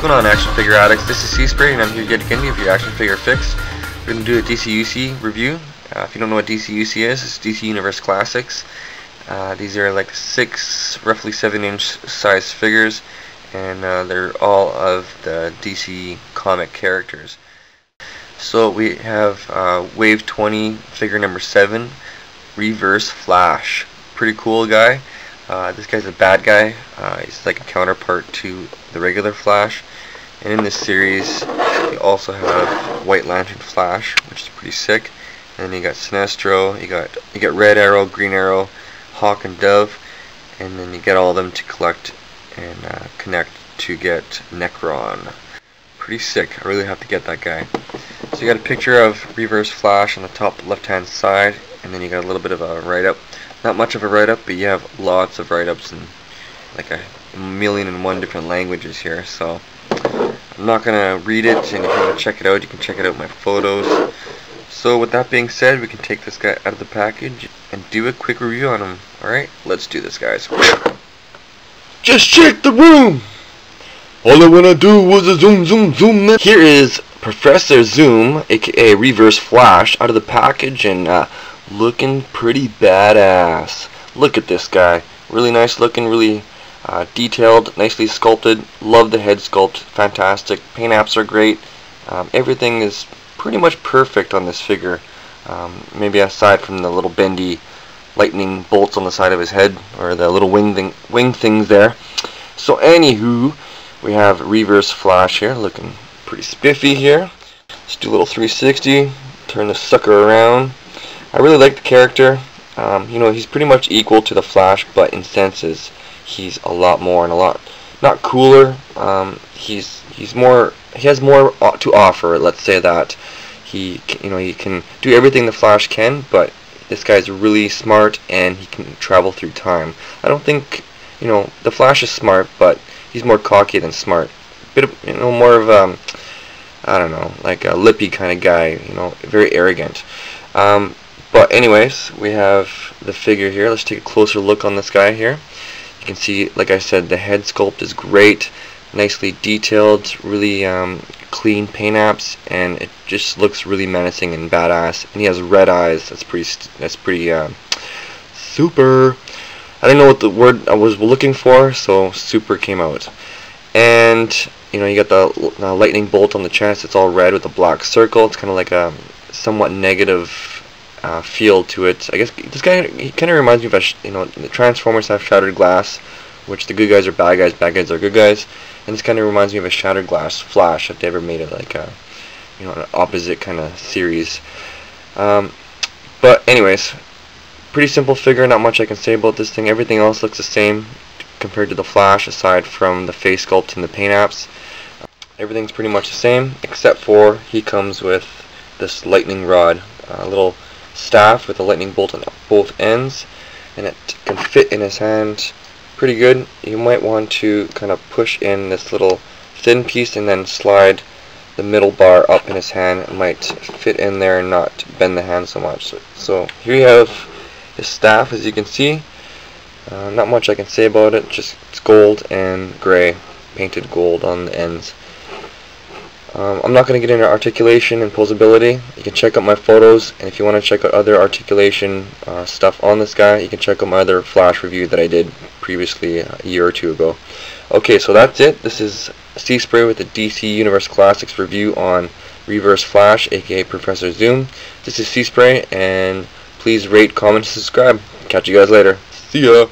going on, action figure addicts? This is C-Spray and I'm here yet again with your action figure fix. We're going to do a DCUC review. If you don't know what DCUC is, it's DC Universe Classics. These are like 6 roughly 7-inch size figures, and they're all of the DC comic characters. So we have Wave 20 figure number 7, Reverse Flash. Pretty cool guy. This guy's a bad guy. He's like a counterpart to the regular Flash. And in this series, you also have White Lantern Flash, which is pretty sick. And then you got Sinestro, you got Red Arrow, Green Arrow, Hawk and Dove, and then you get all of them to collect and connect to get NEKRON. Pretty sick. I really have to get that guy. So you got a picture of Reverse Flash on the top left-hand side, and then you got a little bit of a write-up. Not much of a write-up, but you have lots of write-ups in like a million and one different languages here. So I'm not gonna read it, and if you want to check it out, you can check it out in my photos. So with that being said, we can take this guy out of the package and do a quick review on him. Alright, let's do this, guys. Just check the room! All I wanna do was a zoom. Here is Professor Zoom, aka Reverse Flash, out of the package and looking pretty badass. Look at this guy. Really nice looking, really detailed, nicely sculpted. Love the head sculpt. Fantastic. Paint apps are great. Everything is pretty much perfect on this figure. Maybe aside from the little bendy lightning bolts on the side of his head, or the little wing things there. So anywho, we have Reverse Flash here, looking pretty spiffy here. Let's do a little 360, turn the sucker around. I really like the character. You know, he's pretty much equal to the Flash, but in senses he's a lot more and a lot not cooler. He has more to offer. Let's say that he can do everything the Flash can, but this guy's really smart and he can travel through time. I don't think, the Flash is smart, but he's more cocky than smart. Bit of, more of I don't know, like a lippy kind of guy. Very arrogant. But anyways, we have the figure here. Let's take a closer look on this guy here. You can see, like I said, the head sculpt is great, nicely detailed, really clean paint apps, and it just looks really menacing and badass. And he has red eyes. That's pretty super. I didn't know what the word I was looking for, so super came out. And you got the lightning bolt on the chest. It's all red with a black circle. It's kind of like a somewhat negative feel to it. I guess this guy, he kind of reminds me of the Transformers have shattered glass, which the good guys are bad guys are good guys, and this kind of reminds me of a shattered glass Flash if they ever made it like a an opposite kind of series. But anyways, pretty simple figure. Not much I can say about this thing. Everything else looks the same compared to the Flash, aside from the face sculpt and the paint apps. Everything's pretty much the same, except for he comes with this lightning rod, a little staff with a lightning bolt on both ends, and it can fit in his hand pretty good. You might want to kind of push in this little thin piece and then slide the middle bar up in his hand. It might fit in there and not bend the hand so much. So here you have his staff, as you can see. Not much I can say about it, just it's gold and gray, painted gold on the ends. I'm not going to get into articulation and posability. You can check out my photos, and if you want to check out other articulation stuff on this guy, you can check out my other Flash review that I did previously a year or two ago. Okay, so that's it. This is C-Spray with the DC Universe Classics review on Reverse Flash, aka Professor Zoom. This is C-Spray, and please rate, comment, and subscribe. Catch you guys later. See ya!